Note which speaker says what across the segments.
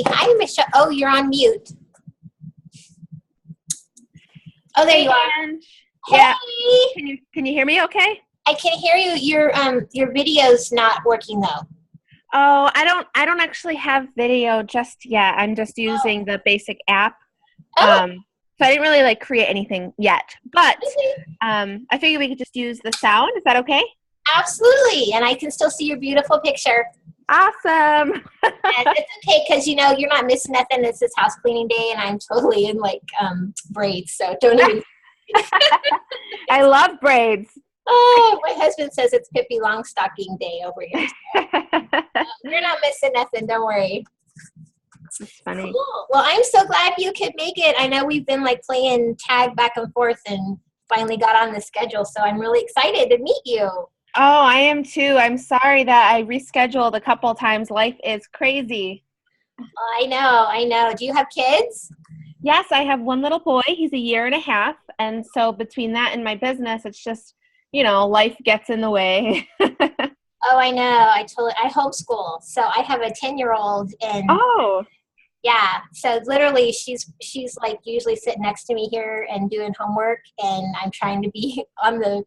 Speaker 1: Hi. Hi, Michelle. Oh, you're on mute. Oh, there you are.
Speaker 2: Ange.
Speaker 1: Hey.
Speaker 2: Yeah. Can you hear me okay?
Speaker 1: I can hear you. Your video's not working though.
Speaker 2: Oh, I don't actually have video just yet. I'm just using the basic app.
Speaker 1: Oh.
Speaker 2: So I didn't really like create anything yet. But I figured we could just use the sound. Is that okay?
Speaker 1: Absolutely. And I can still see your beautiful picture.
Speaker 2: Awesome.
Speaker 1: And it's okay because you're not missing nothing. It's this house cleaning day, and I'm totally in braids. So don't even.
Speaker 2: I love braids.
Speaker 1: Oh, my husband says it's Pippi Longstocking day over here. So. You're not missing nothing. Don't worry.
Speaker 2: That's funny.
Speaker 1: Cool. Well, I'm so glad you could make it. I know we've been playing tag back and forth, and finally got on the schedule. So I'm really excited to meet you.
Speaker 2: Oh, I am too. I'm sorry that I rescheduled a couple times. Life is crazy.
Speaker 1: I know. Do you have kids?
Speaker 2: Yes, I have one little boy. He's 1.5 years. And so between that and my business, it's just, life gets in the way.
Speaker 1: Oh, I know. I homeschool. So I have a 10-year-old and
Speaker 2: Oh.
Speaker 1: Yeah. So literally she's usually sitting next to me here and doing homework, and I'm trying to be on the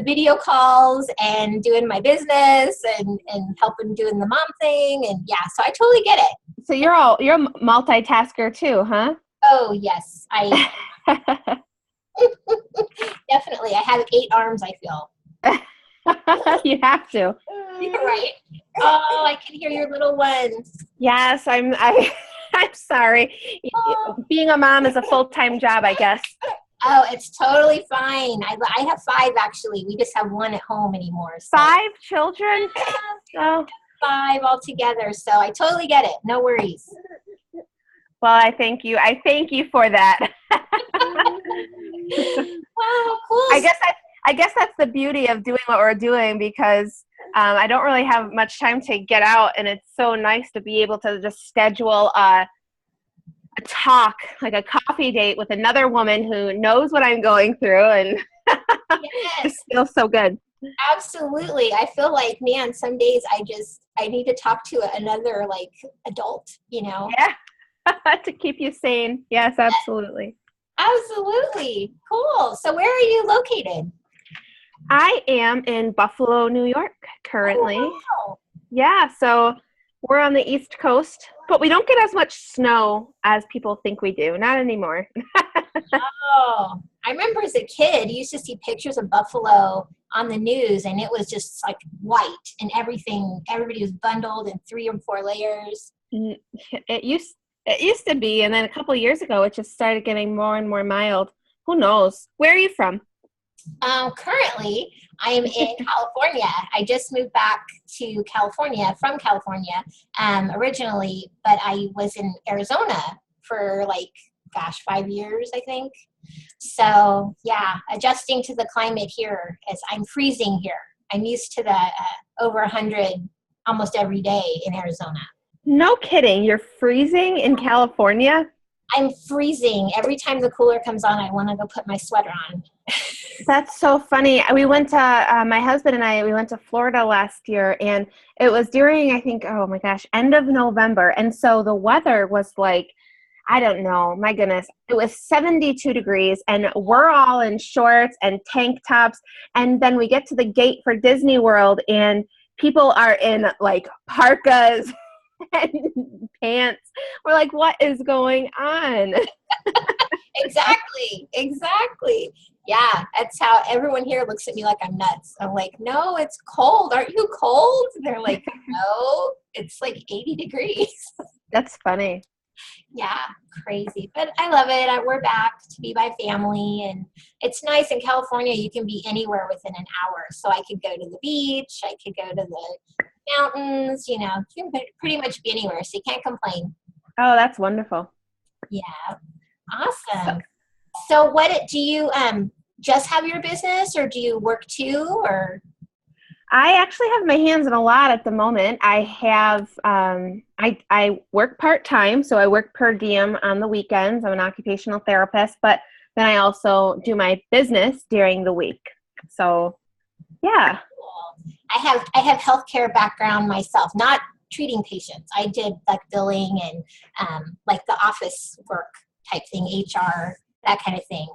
Speaker 1: video calls and doing my business and helping doing the mom thing. And yeah, so I totally get it.
Speaker 2: So you're a multitasker too, huh?
Speaker 1: Oh yes. I definitely. I have 8 arms, I feel.
Speaker 2: You have to.
Speaker 1: You're right. Oh, I can hear your little one.
Speaker 2: Yes, I'm sorry. Being a mom is a full-time job, I guess.
Speaker 1: Oh, it's totally fine. I have 5 actually. We just have 1 at home anymore. So.
Speaker 2: 5 children?
Speaker 1: Oh. 5 altogether. So I totally get it. No worries.
Speaker 2: Well, I thank you. I thank you for that.
Speaker 1: Wow, cool.
Speaker 2: I guess that's the beauty of doing what we're doing, because I don't really have much time to get out, and it's so nice to be able to just schedule a talk, like a coffee date with another woman who knows what I'm going through, and
Speaker 1: Yes.
Speaker 2: It feels so good.
Speaker 1: Absolutely. I feel like, man, some days I need to talk to another adult,
Speaker 2: Yeah, to keep you sane. Yes, absolutely.
Speaker 1: Absolutely. Cool. So where are you located?
Speaker 2: I am in Buffalo, New York currently.
Speaker 1: Oh, wow.
Speaker 2: Yeah, so we're on the East Coast, but we don't get as much snow as people think we do. Not anymore.
Speaker 1: Oh, I remember as a kid, you used to see pictures of Buffalo on the news, and it was just white and everything. Everybody was bundled in 3 or 4 layers.
Speaker 2: It used to be, and then a couple of years ago, it just started getting more and more mild. Who knows? Where are you from?
Speaker 1: Currently, I am in California. I just moved back to California from California originally, but I was in Arizona for 5 years, I think. So yeah, adjusting to the climate here, as I'm freezing here. I'm used to the over 100 almost every day in Arizona.
Speaker 2: No kidding. You're freezing in California?
Speaker 1: I'm freezing. Every time the cooler comes on, I want to go put my sweater on.
Speaker 2: That's so funny. We went to, my husband and I, we went to Florida last year, and it was during, I think, oh my gosh, end of November. And so the weather was I don't know, my goodness, it was 72 degrees, and we're all in shorts and tank tops. And then we get to the gate for Disney World, and people are in parkas and pants. We're like, what is going on?
Speaker 1: Exactly. Yeah, that's how everyone here looks at me like I'm nuts. I'm like, no, it's cold. Aren't you cold? They're like, no, it's 80 degrees.
Speaker 2: That's funny.
Speaker 1: Yeah, crazy. But I love it. We're back to be my family, and it's nice in California. You can be anywhere within an hour. So I could go to the beach. I could go to the mountains. You can pretty much be anywhere. So you can't complain.
Speaker 2: Oh, that's wonderful.
Speaker 1: Yeah. Awesome. So do you just have your business, or do you work too, or?
Speaker 2: I actually have my hands in a lot at the moment. I have, I work part-time, so I work per diem on the weekends. I'm an occupational therapist, but then I also do my business during the week. So, yeah.
Speaker 1: Cool. I have healthcare background myself, not treating patients. I did like billing and like the office work type thing, HR, that kind of thing.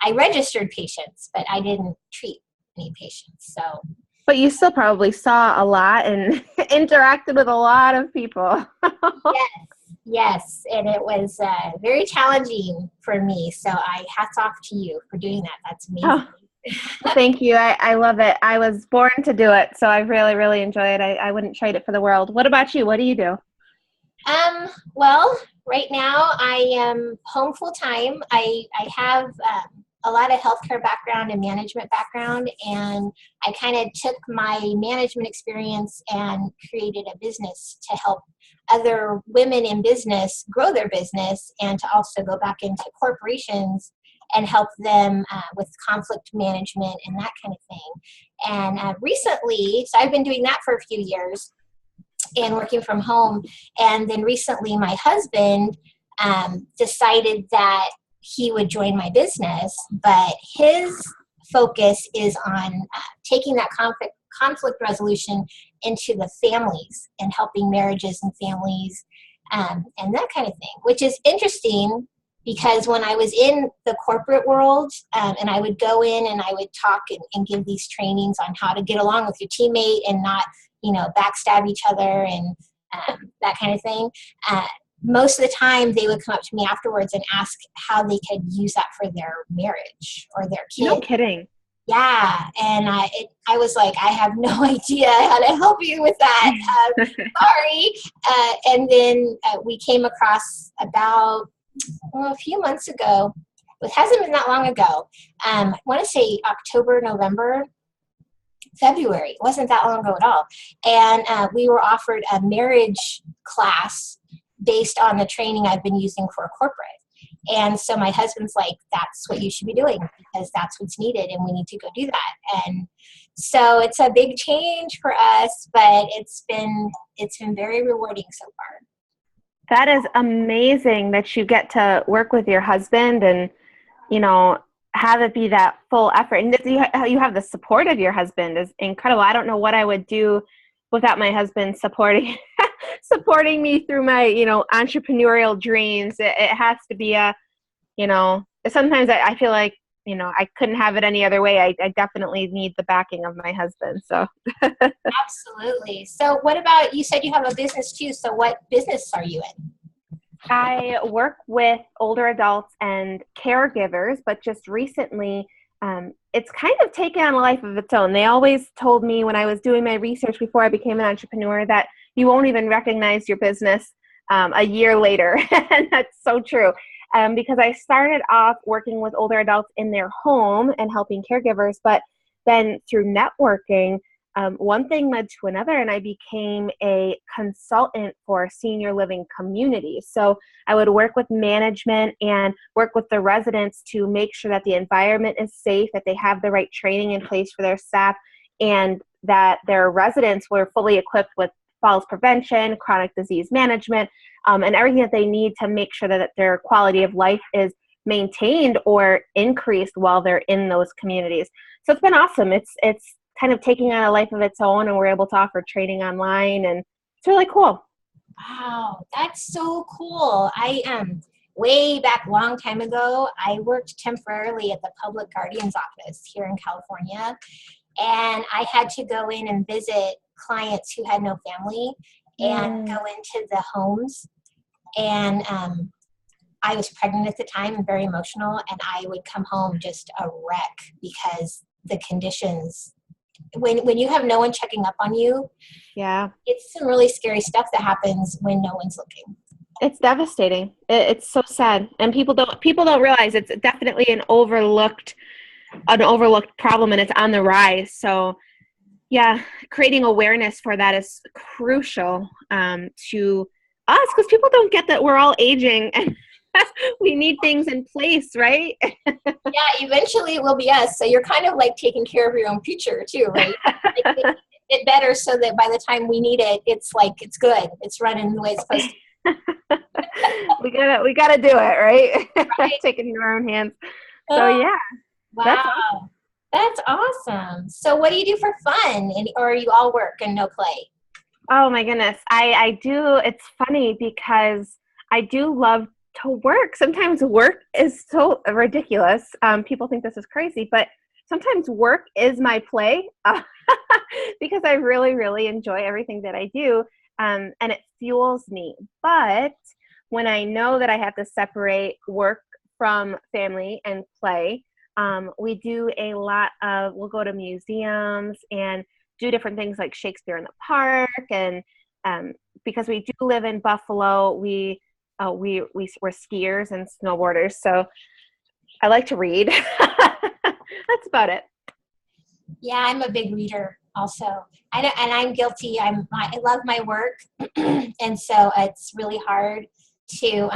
Speaker 1: I registered patients, but I didn't treat any patients. So,
Speaker 2: But you still probably saw a lot and interacted with a lot of people.
Speaker 1: yes, and it was very challenging for me. So hats off to you for doing that. That's amazing.
Speaker 2: Oh, thank you. I love it. I was born to do it, so I really, really enjoy it. I wouldn't trade it for the world. What about you? What do you do?
Speaker 1: Well, right now I am home full time. I have a lot of healthcare background and management background, and I kind of took my management experience and created a business to help other women in business grow their business, and to also go back into corporations and help them with conflict management and that kind of thing. And recently, so I've been doing that for a few years and working from home. And then recently my husband decided that he would join my business, but his focus is on taking that conflict resolution into the families and helping marriages and families and that kind of thing, which is interesting because when I was in the corporate world and I would go in and I would talk and give these trainings on how to get along with your teammate and not, backstab each other and that kind of thing. Most of the time they would come up to me afterwards and ask how they could use that for their marriage or their kid.
Speaker 2: No kidding.
Speaker 1: Yeah. And I was like, I have no idea how to help you with that. Sorry. And then we came across about a few months ago. It hasn't been that long ago. I want to say October, November, February. It wasn't that long ago at all. And we were offered a marriage class based on the training I've been using for corporate. And so my husband's like, that's what you should be doing because that's what's needed and we need to go do that. And so it's a big change for us, but it's been very rewarding so far.
Speaker 2: That is amazing that you get to work with your husband and, have it be that full effort. And you have the support of your husband is incredible. I don't know what I would do without my husband supporting me through my, entrepreneurial dreams. It has to be sometimes I feel like, I couldn't have it any other way. I definitely need the backing of my husband. So
Speaker 1: Absolutely. So what about, you said you have a business too. So what business are you in?
Speaker 2: I work with older adults and caregivers, but just recently, it's kind of taken on a life of its own. They always told me when I was doing my research before I became an entrepreneur that you won't even recognize your business a year later. And that's so true. Because I started off working with older adults in their home and helping caregivers, but then through networking, one thing led to another, and I became a consultant for senior living communities. So I would work with management and work with the residents to make sure that the environment is safe, that they have the right training in place for their staff, and that their residents were fully equipped with falls prevention, chronic disease management, and everything that they need to make sure that their quality of life is maintained or increased while they're in those communities. So it's been awesome. It's kind of taking on a life of its own, and we're able to offer training online, and it's really cool.
Speaker 1: Wow, that's so cool. I way back long time ago, I worked temporarily at the public guardian's office here in California, and I had to go in and visit clients who had no family and go into the homes. And I was pregnant at the time and very emotional, and I would come home just a wreck because the conditions, when you have no one checking up on you, it's some really scary stuff that happens when no one's looking.
Speaker 2: It's devastating. It's so sad, and people don't realize it's definitely an overlooked problem, and it's on the rise. So yeah, creating awareness for that is crucial to us, because people don't get that we're all aging and we need things in place, right?
Speaker 1: Yeah, eventually it will be us. So you're kind of like taking care of your own future too, right? Like it better so that by the time we need it, it's like it's good. It's running the way it's supposed to.
Speaker 2: we gotta do it, right?
Speaker 1: Right.
Speaker 2: Take it in your own hands. So yeah.
Speaker 1: Wow. That's awesome. So what do you do for fun? Or you all work and no play?
Speaker 2: Oh my goodness. I do. It's funny because I do love to work. Sometimes work is so ridiculous. People think this is crazy, but sometimes work is my play because I really, really enjoy everything that I do. And it fuels me. But when I know that I have to separate work from family and play, we do a lot of, we'll go to museums and do different things like Shakespeare in the Park. And because we do live in Buffalo, we're skiers and snowboarders. So I like to read. That's about it.
Speaker 1: Yeah, I'm a big reader also. And I'm guilty. I love my work, and so it's really hard to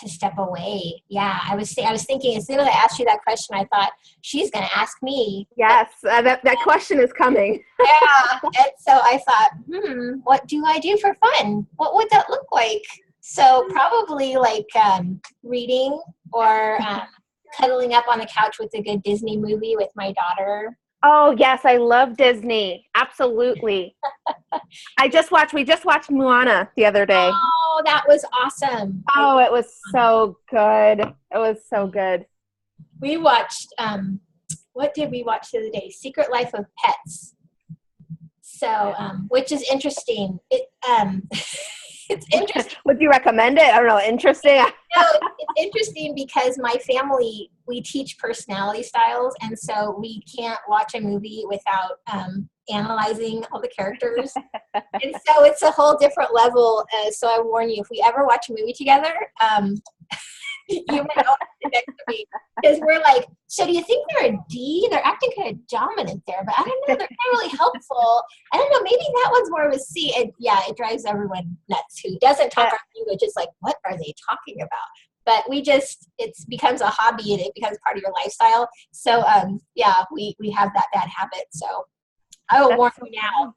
Speaker 1: step away. Yeah, I was thinking as soon as I asked you that question, I thought she's going to ask me.
Speaker 2: Yes, that question is coming.
Speaker 1: Yeah, and so I thought, what do I do for fun? What would that look like? So probably like reading or cuddling up on the couch with a good Disney movie with my daughter.
Speaker 2: Oh yes, I love Disney. Absolutely. We just watched Moana the other day.
Speaker 1: Oh, that was awesome.
Speaker 2: Oh, it was so good. It was so good.
Speaker 1: We watched, what did we watch the other day? Secret Life of Pets. So, which is interesting. It's interesting.
Speaker 2: Would you recommend it? I don't know. Interesting.
Speaker 1: No, it's interesting because my family, we teach personality styles, and so we can't watch a movie without analyzing all the characters. And so it's a whole different level. So I warn you, if we ever watch a movie together, you might not sit next to me because we're like, so do you think they're a D? They're acting kind of dominant there, but I don't know. They're kind of really helpful. I don't know. Maybe that one's more of a C. And yeah, it drives everyone nuts who doesn't talk our language. It's like, what are they talking about? But it becomes a hobby and it becomes part of your lifestyle. So yeah, we have that bad habit. So I will warn you now.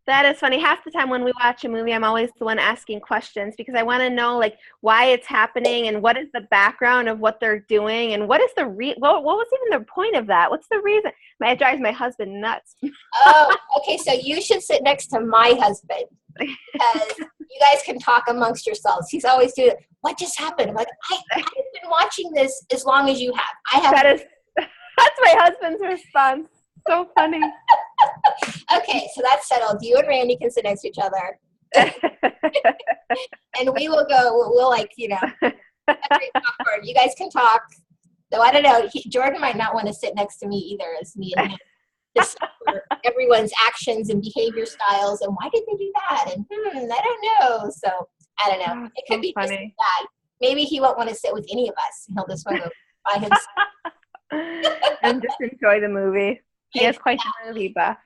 Speaker 2: That is funny. Half the time when we watch a movie, I'm always the one asking questions because I want to know like why it's happening and what is the background of what they're doing and what is the what was even the point of that? What's the reason? It drives my husband nuts.
Speaker 1: Oh, okay. So you should sit next to my husband because you guys can talk amongst yourselves. He's always doing, what just happened? I'm like, I've been watching this as long as you have.
Speaker 2: That's my husband's response. So funny.
Speaker 1: Okay, so that's settled. You and Randy can sit next to each other. And we'll like, every awkward. You guys can talk. Though I don't know, Jordan might not want to sit next to me either as me and him. Just for everyone's actions and behavior styles and why did they do that? And I don't know. So I don't know. It could be funny. Just bad. Maybe he won't want to sit with any of us. He'll just want to go by himself.
Speaker 2: And just enjoy the movie. He is quite a movie buff.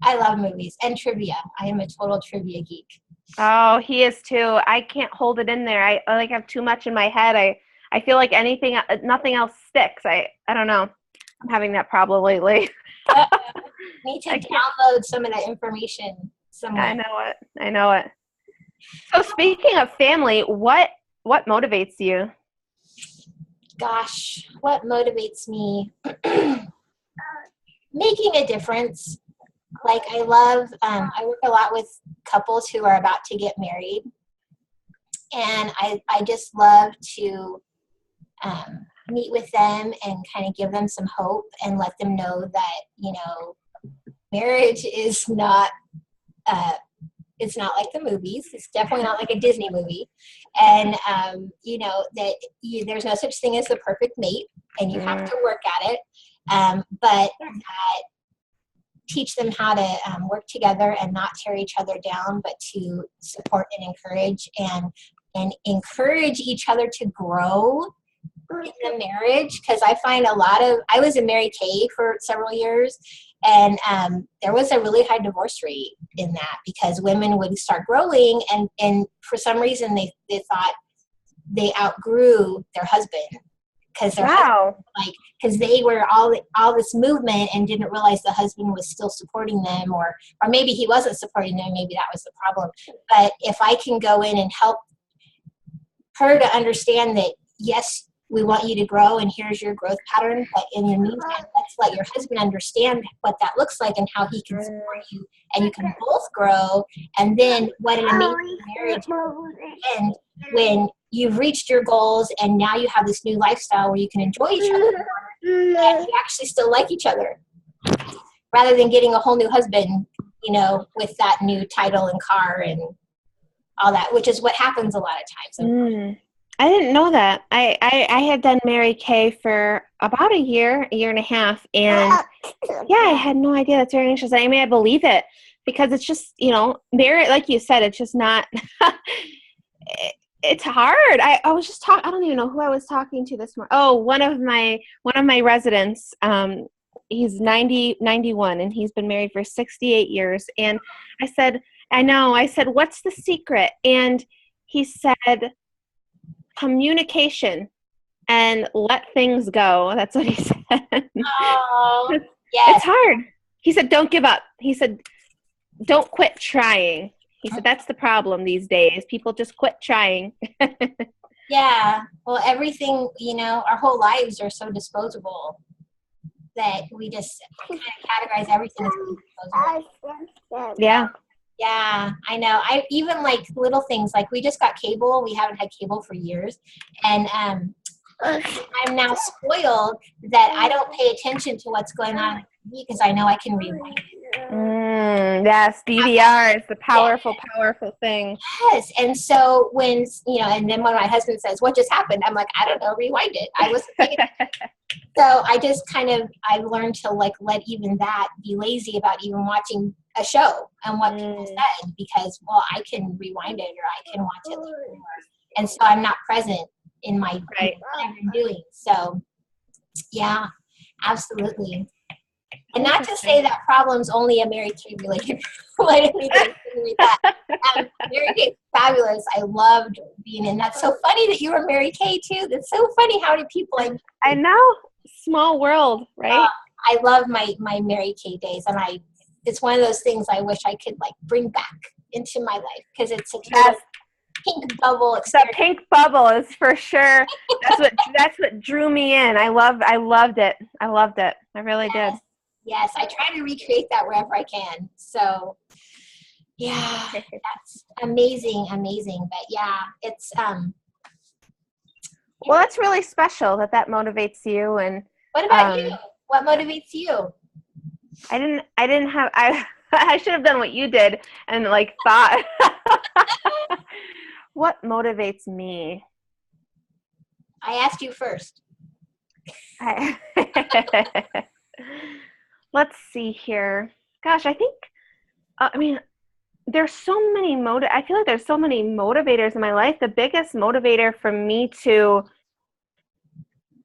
Speaker 1: I love movies and trivia. I am a total trivia geek.
Speaker 2: Oh, he is too. I can't hold it in there. I like have too much in my head. I feel like nothing else sticks. I don't know. I'm having that problem lately.
Speaker 1: Need to download some of that information somewhere.
Speaker 2: I know it. So speaking of family, what motivates you?
Speaker 1: Gosh, what motivates me? Making a difference. Like I work a lot with couples who are about to get married. And I just love to meet with them and kind of give them some hope and let them know that, marriage is not, it's not like the movies. It's definitely not like a Disney movie. And, that there's no such thing as the perfect mate and you have to work at it. But that teach them how to work together and not tear each other down, but to support and encourage each other to grow in the marriage. Because I find I was in Mary Kay for several years, and there was a really high divorce rate in that because women would start growing and for some reason they thought they outgrew their husband. Because they were all this movement and didn't realize the husband was still supporting them, or maybe he wasn't supporting them. Maybe that was the problem. But if I can go in and help her to understand that, yes, we want you to grow and here's your growth pattern. But in the meantime, let's let your husband understand what that looks like and how he can support you, and you can both grow. And then what an amazing marriage will end when you've reached your goals and now you have this new lifestyle where you can enjoy each other and you actually still like each other, rather than getting a whole new husband, with that new title and car and all that, which is what happens a lot of times.
Speaker 2: I didn't know that. I had done Mary Kay for about a year and a half, and I had no idea. That's very interesting. I mean, I believe it because it's just, marriage, like you said, it's just not, it's hard. I was just I don't even know who I was talking to this morning. Oh, one of my residents, he's 91 and he's been married for 68 years. And I said, what's the secret? And he said, communication and let things go. That's what he said.
Speaker 1: Oh, yes.
Speaker 2: It's hard. He said, don't give up. He said, don't quit trying. He said, that's the problem these days. People just quit trying.
Speaker 1: Yeah. Well, everything, our whole lives are so disposable that we just kind of categorize everything as disposable.
Speaker 2: Yeah.
Speaker 1: Yeah, I know. I even like little things like we just got cable. We haven't had cable for years. And I'm now spoiled that I don't pay attention to what's going on because I know I can rewind it.
Speaker 2: Yes, DVR is the powerful thing.
Speaker 1: Yes. And so when, and then when my husband says, what just happened? I'm like, I don't know, rewind it. I wasn't thinking. So I just I learned to like let even that be lazy about even watching a show and what people said, because, well, I can rewind it or I can watch it later. And so I'm not present in my whatever I'm doing. So yeah, absolutely. And not to say that problem's only a Mary Kay related that. Mary Kay is fabulous. I loved being in. That's so funny that you were Mary Kay too. That's so funny how many people
Speaker 2: I know. Small world, right?
Speaker 1: I love my Mary Kay days, and it's one of those things I wish I could like bring back into my life because it's such a pink bubble experience.
Speaker 2: The pink bubble is for sure. That's what drew me in. I loved it. I really did.
Speaker 1: Yes, I try to recreate that wherever I can. So, yeah, that's amazing. But yeah, it's
Speaker 2: well, that's really special that motivates you. And
Speaker 1: what about you? What motivates you?
Speaker 2: I didn't have. I should have done what you did and like thought. What motivates me?
Speaker 1: I asked you first.
Speaker 2: Let's see here. Gosh, I think, there's so many I feel like there's so many motivators in my life. The biggest motivator for me to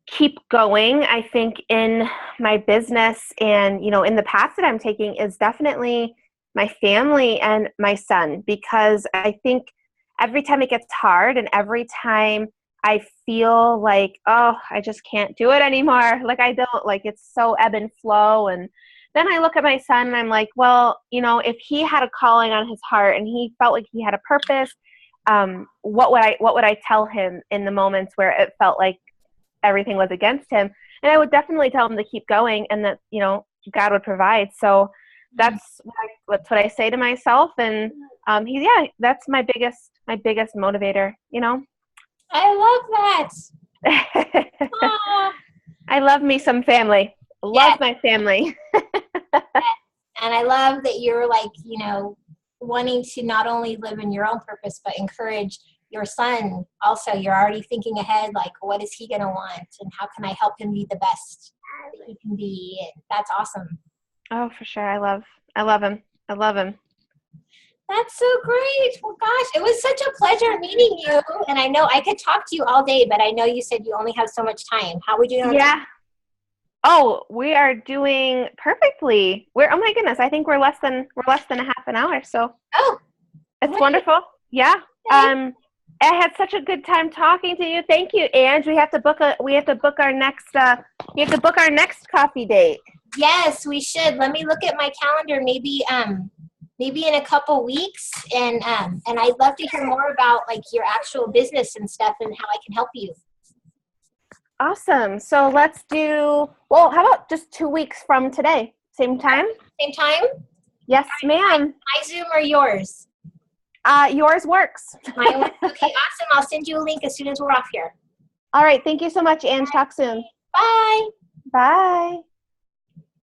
Speaker 2: keep going, I think, in my business and, in the path that I'm taking is definitely my family and my son, because I think every time it gets hard and every time I feel like, oh, I just can't do it anymore. Like I don't, like it's so ebb and flow. And then I look at my son and I'm like, well, if he had a calling on his heart and he felt like he had a purpose, what would I tell him in the moments where it felt like everything was against him? And I would definitely tell him to keep going and that, God would provide. So that's what I say to myself. And that's my biggest motivator,
Speaker 1: I love that.
Speaker 2: I love me some family. Love my family.
Speaker 1: And I love that you're like, wanting to not only live in your own purpose, but encourage your son. Also, you're already thinking ahead, like, what is he going to want? And how can I help him be the best that he can be? And that's awesome.
Speaker 2: Oh, for sure. I love him.
Speaker 1: That's so great. Well, gosh, it was such a pleasure meeting you. And I know I could talk to you all day, but I know you said you only have so much time. How are we doing on time?
Speaker 2: Oh, we are doing perfectly. Oh my goodness, I think we're less than a half an hour. So it's wonderful. Yeah. I had such a good time talking to you. Thank you, Ange. We have to book our next coffee date.
Speaker 1: Yes, we should. Let me look at my calendar. Maybe in a couple weeks, and I'd love to hear more about like your actual business and stuff and how I can help you.
Speaker 2: Awesome. So let's do, well, how about just 2 weeks from today? Same time?
Speaker 1: Same time?
Speaker 2: Yes, ma'am.
Speaker 1: My Zoom or yours?
Speaker 2: Yours works.
Speaker 1: Mine works. Okay, awesome. I'll send you a link as soon as we're off here.
Speaker 2: All right. Thank you so much, Anne. Talk soon.
Speaker 1: Bye.
Speaker 2: Bye.